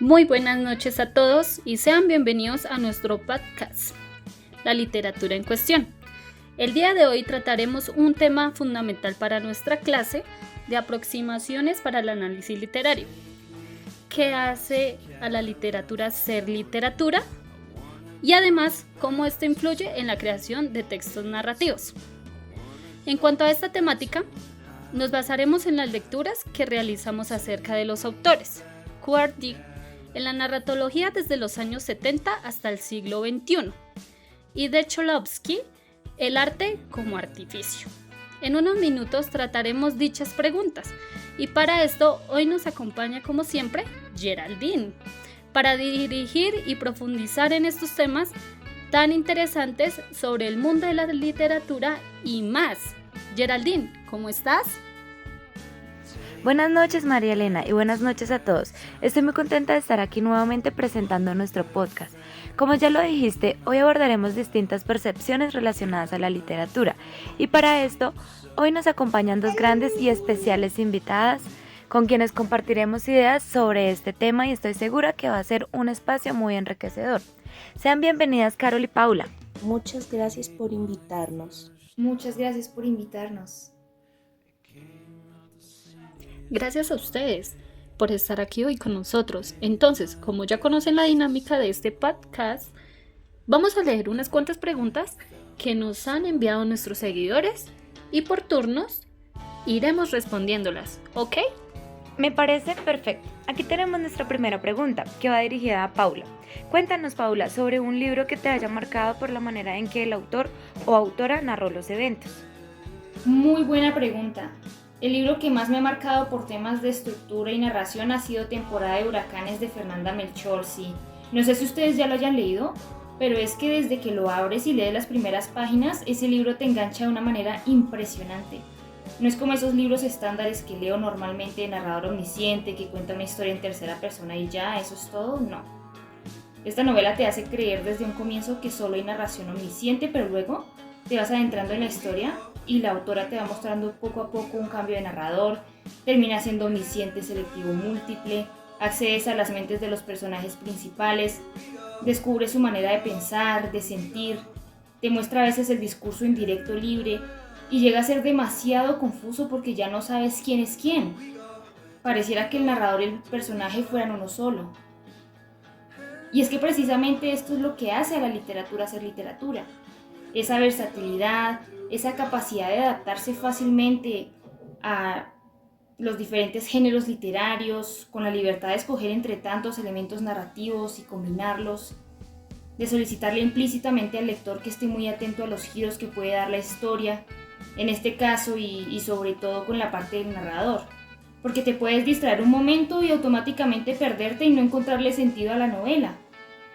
Muy buenas noches a todos y sean bienvenidos a nuestro podcast, La literatura en cuestión. El día de hoy trataremos un tema fundamental para nuestra clase de aproximaciones para el análisis literario. ¿Qué hace a la literatura ser literatura? Y además, cómo esto influye en la creación de textos narrativos. En cuanto a esta temática, nos basaremos en las lecturas que realizamos acerca de los autores, Quartdig, en la narratología desde los años 70 hasta el siglo XXI, y de Cholovsky, el arte como artificio. En unos minutos trataremos dichas preguntas, y para esto hoy nos acompaña como siempre Geraldine, para dirigir y profundizar en estos temas tan interesantes sobre el mundo de la literatura y más. Geraldine, ¿cómo estás? Buenas noches, María Elena, y buenas noches a todos. Estoy muy contenta de estar aquí nuevamente presentando nuestro podcast. Como ya lo dijiste, hoy abordaremos distintas percepciones relacionadas a la literatura, y para esto, hoy nos acompañan dos grandes y especiales invitadas, con quienes compartiremos ideas sobre este tema y estoy segura que va a ser un espacio muy enriquecedor. Sean bienvenidas, Carol y Paula. Muchas gracias por invitarnos. Muchas gracias por invitarnos. Gracias a ustedes por estar aquí hoy con nosotros. Entonces, como ya conocen la dinámica de este podcast, vamos a leer unas cuantas preguntas que nos han enviado nuestros seguidores y por turnos iremos respondiéndolas, ¿ok? Me parece perfecto. Aquí tenemos nuestra primera pregunta, que va dirigida a Paula. Cuéntanos, Paula, sobre un libro que te haya marcado por la manera en que el autor o autora narró los eventos. Muy buena pregunta. El libro que más me ha marcado por temas de estructura y narración ha sido Temporada de Huracanes de Fernanda Melchor, sí. No sé si ustedes ya lo hayan leído, pero es que desde que lo abres y lees las primeras páginas, ese libro te engancha de una manera impresionante. No es como esos libros estándares que leo normalmente de narrador omnisciente, que cuenta una historia en tercera persona y ya, eso es todo, no. Esta novela te hace creer desde un comienzo que solo hay narración omnisciente, pero luego te vas adentrando en la historia y la autora te va mostrando poco a poco un cambio de narrador, termina siendo omnisciente selectivo múltiple, accedes a las mentes de los personajes principales, descubres su manera de pensar, de sentir, te muestra a veces el discurso indirecto libre y llega a ser demasiado confuso porque ya no sabes quién es quién. Pareciera que el narrador y el personaje fueran uno solo. Y es que precisamente esto es lo que hace a la literatura ser literatura. Esa versatilidad, esa capacidad de adaptarse fácilmente a los diferentes géneros literarios, con la libertad de escoger entre tantos elementos narrativos y combinarlos, de solicitarle implícitamente al lector que esté muy atento a los giros que puede dar la historia, en este caso y sobre todo con la parte del narrador, porque te puedes distraer un momento y automáticamente perderte y no encontrarle sentido a la novela.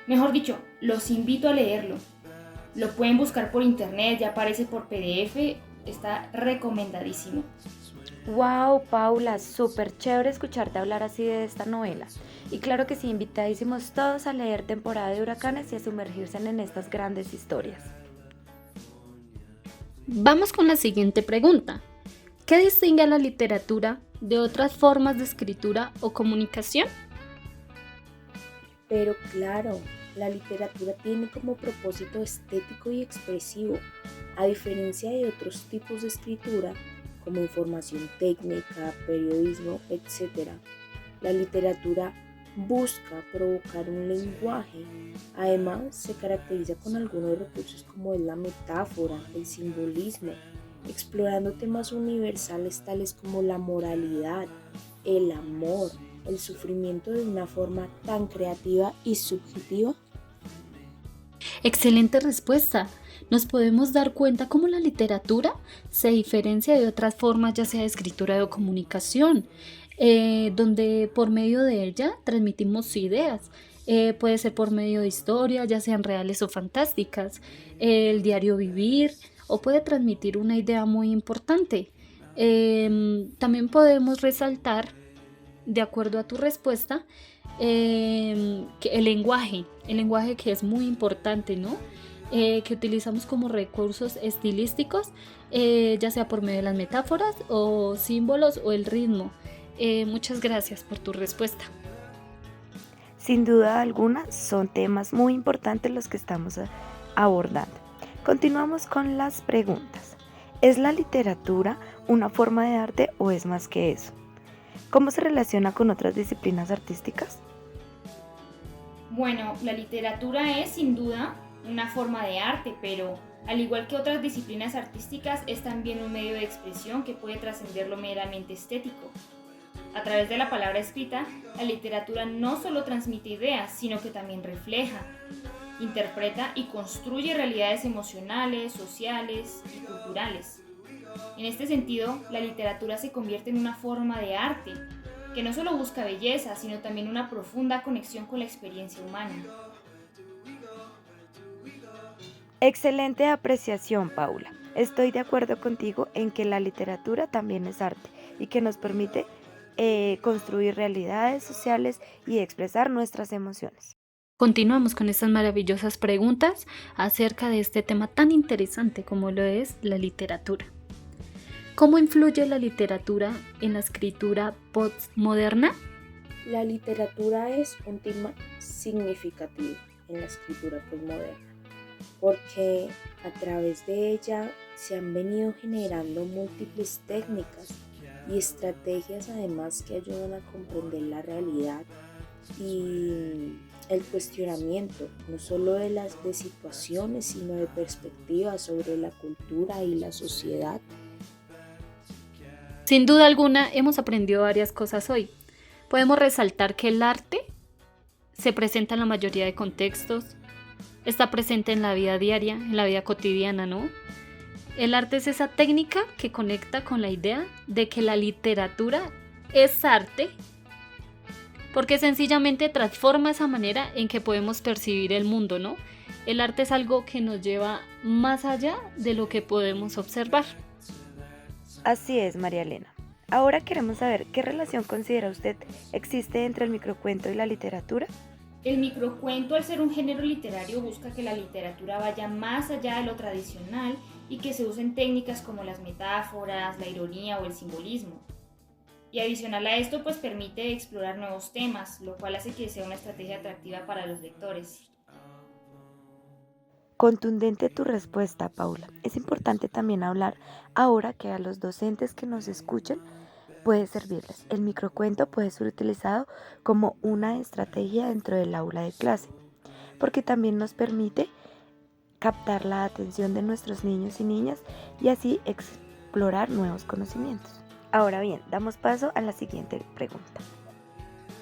Mejor dicho, los invito a leerlo. Lo pueden buscar por internet, ya aparece por PDF, está recomendadísimo. Wow, Paula, súper chévere escucharte hablar así de esta novela. Y claro que sí, invitadísimos todos a leer Temporada de Huracanes y a sumergirse en estas grandes historias. Vamos con la siguiente pregunta. ¿Qué distingue a la literatura de otras formas de escritura o comunicación? Pero claro, la literatura tiene como propósito estético y expresivo, a diferencia de otros tipos de escritura como información técnica, periodismo, etc. La literatura busca provocar un lenguaje. Además, se caracteriza con algunos recursos como es la metáfora, el simbolismo, explorando temas universales tales como la moralidad, el amor, el sufrimiento de una forma tan creativa y subjetiva. Excelente respuesta. Nos podemos dar cuenta cómo la literatura se diferencia de otras formas, ya sea de escritura o comunicación, donde por medio de ella transmitimos ideas. Puede ser por medio de historias, ya sean reales o fantásticas, el diario vivir, o puede transmitir una idea muy importante. También podemos resaltar, de acuerdo a tu respuesta, que el lenguaje que es muy importante, ¿no? Que utilizamos como recursos estilísticos, ya sea por medio de las metáforas o símbolos o el ritmo. Muchas gracias por tu respuesta. Sin duda alguna, son temas muy importantes los que estamos abordando. Continuamos con las preguntas. ¿Es la literatura una forma de arte o es más que eso? ¿Cómo se relaciona con otras disciplinas artísticas? Bueno, la literatura es sin duda una forma de arte, pero al igual que otras disciplinas artísticas, es también un medio de expresión que puede trascender lo meramente estético. A través de la palabra escrita, la literatura no solo transmite ideas, sino que también refleja, interpreta y construye realidades emocionales, sociales y culturales. En este sentido, la literatura se convierte en una forma de arte, que no solo busca belleza, sino también una profunda conexión con la experiencia humana. Excelente apreciación, Paula. Estoy de acuerdo contigo en que la literatura también es arte y que nos permite construir realidades sociales y expresar nuestras emociones. Continuamos con estas maravillosas preguntas acerca de este tema tan interesante como lo es la literatura. ¿Cómo influye la literatura en la escritura postmoderna? La literatura es un tema significativo en la escritura postmoderna, porque a través de ella se han venido generando múltiples técnicas y estrategias además que ayudan a comprender la realidad y el cuestionamiento no solo de situaciones sino de perspectivas sobre la cultura y la sociedad. Sin duda alguna hemos aprendido varias cosas hoy. Podemos resaltar que el arte se presenta en la mayoría de contextos, está presente en la vida diaria, en la vida cotidiana, ¿no? El arte es esa técnica que conecta con la idea de que la literatura es arte, porque sencillamente transforma esa manera en que podemos percibir el mundo, ¿no? El arte es algo que nos lleva más allá de lo que podemos observar. Así es, María Elena. Ahora queremos saber qué relación considera usted existe entre el microcuento y la literatura. El microcuento, al ser un género literario, busca que la literatura vaya más allá de lo tradicional y que se usen técnicas como las metáforas, la ironía o el simbolismo. Y adicional a esto, pues permite explorar nuevos temas, lo cual hace que sea una estrategia atractiva para los lectores. Contundente tu respuesta, Paula. Es importante también hablar ahora que a los docentes que nos escuchen puede servirles. El microcuento puede ser utilizado como una estrategia dentro del aula de clase, porque también nos permite captar la atención de nuestros niños y niñas y así explorar nuevos conocimientos. Ahora bien, damos paso a la siguiente pregunta.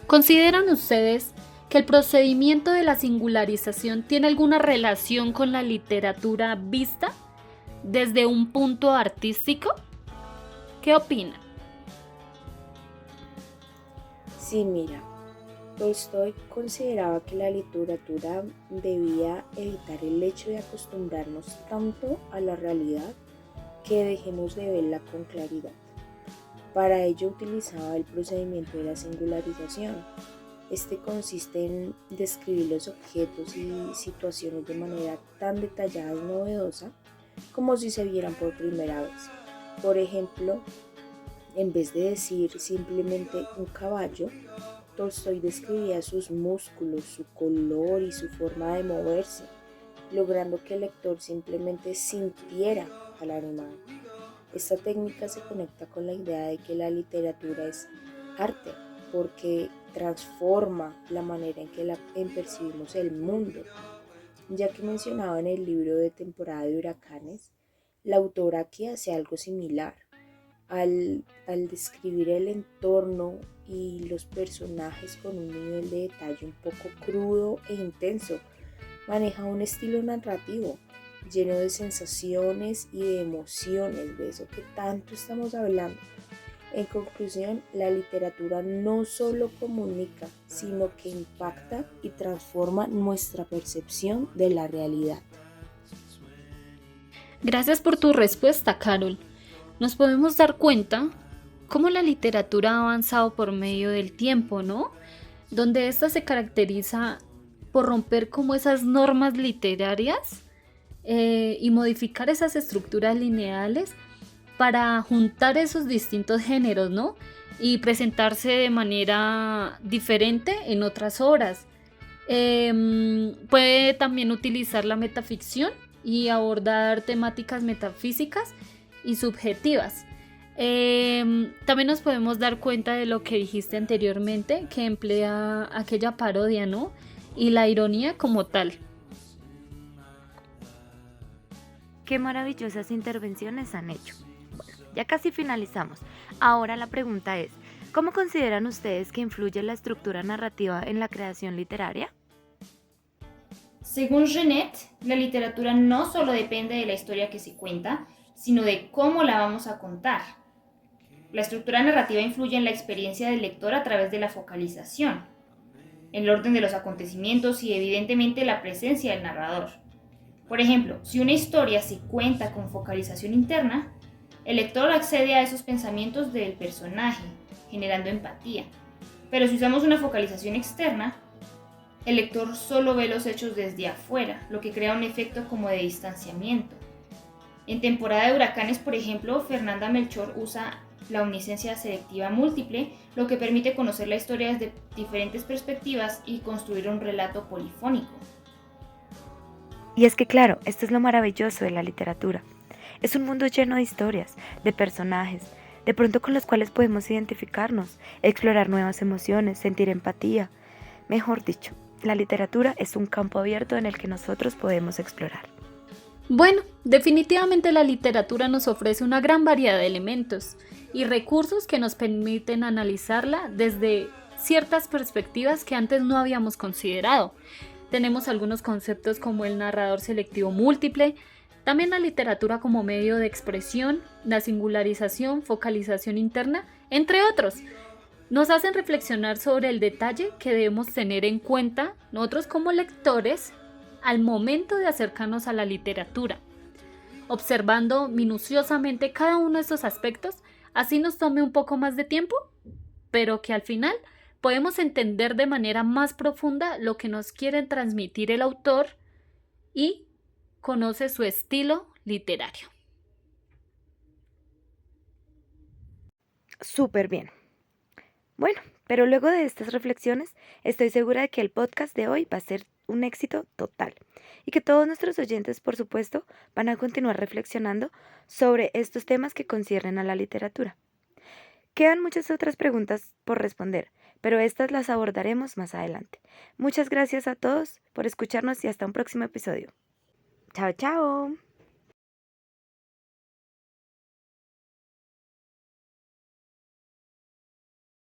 ¿Consideran ustedes que el procedimiento de la singularización tiene alguna relación con la literatura vista desde un punto artístico? ¿Qué opinan? Sí, mira, Tolstoy consideraba que la literatura debía evitar el hecho de acostumbrarnos tanto a la realidad que dejemos de verla con claridad. Para ello utilizaba el procedimiento de la singularización. Este consiste en describir los objetos y situaciones de manera tan detallada y novedosa como si se vieran por primera vez. Por ejemplo, en vez de decir simplemente un caballo, Tolstoy describía sus músculos, su color y su forma de moverse, logrando que el lector simplemente sintiera al animal. Esta técnica se conecta con la idea de que la literatura es arte, porque transforma la manera en que percibimos el mundo. Ya que mencionaba en el libro de Temporada de Huracanes, la autora aquí hace algo similar. Al describir el entorno y los personajes con un nivel de detalle un poco crudo e intenso, maneja un estilo narrativo lleno de sensaciones y de emociones, de eso que tanto estamos hablando. En conclusión, la literatura no solo comunica, sino que impacta y transforma nuestra percepción de la realidad. Gracias por tu respuesta, Carol. Nos podemos dar cuenta cómo la literatura ha avanzado por medio del tiempo, ¿no? Donde ésta se caracteriza por romper como esas normas literarias y modificar esas estructuras lineales para juntar esos distintos géneros, ¿no? Y presentarse de manera diferente en otras obras. Puede también utilizar la metaficción y abordar temáticas metafísicas y subjetivas. También nos podemos dar cuenta de lo que dijiste anteriormente, que emplea aquella parodia, ¿no? Y la ironía como tal. Qué maravillosas intervenciones han hecho. Bueno, ya casi finalizamos. Ahora la pregunta es, ¿cómo consideran ustedes que influye la estructura narrativa en la creación literaria? Según Genet, la literatura no solo depende de la historia que se cuenta, sino de cómo la vamos a contar. La estructura narrativa influye en la experiencia del lector a través de la focalización, el orden de los acontecimientos y evidentemente la presencia del narrador. Por ejemplo, si una historia se cuenta con focalización interna, el lector accede a esos pensamientos del personaje, generando empatía. Pero si usamos una focalización externa, el lector solo ve los hechos desde afuera, lo que crea un efecto como de distanciamiento. En temporada de huracanes, por ejemplo, Fernanda Melchor usa la omnisciencia selectiva múltiple, lo que permite conocer la historia desde diferentes perspectivas y construir un relato polifónico. Y es que claro, esto es lo maravilloso de la literatura. Es un mundo lleno de historias, de personajes, de pronto con los cuales podemos identificarnos, explorar nuevas emociones, sentir empatía. Mejor dicho, la literatura es un campo abierto en el que nosotros podemos explorar. Bueno, definitivamente la literatura nos ofrece una gran variedad de elementos y recursos que nos permiten analizarla desde ciertas perspectivas que antes no habíamos considerado. Tenemos algunos conceptos como el narrador selectivo múltiple, también la literatura como medio de expresión, la singularización, focalización interna, entre otros. Nos hacen reflexionar sobre el detalle que debemos tener en cuenta nosotros como lectores al momento de acercarnos a la literatura, observando minuciosamente cada uno de estos aspectos, así nos tome un poco más de tiempo, pero que al final podemos entender de manera más profunda lo que nos quiere transmitir el autor y conoce su estilo literario. Súper bien. Bueno, pero luego de estas reflexiones, estoy segura de que el podcast de hoy va a ser un éxito total y que todos nuestros oyentes, por supuesto, van a continuar reflexionando sobre estos temas que conciernen a la literatura. Quedan muchas otras preguntas por responder, pero estas las abordaremos más adelante. Muchas gracias a todos por escucharnos y hasta un próximo episodio. Chao, chao.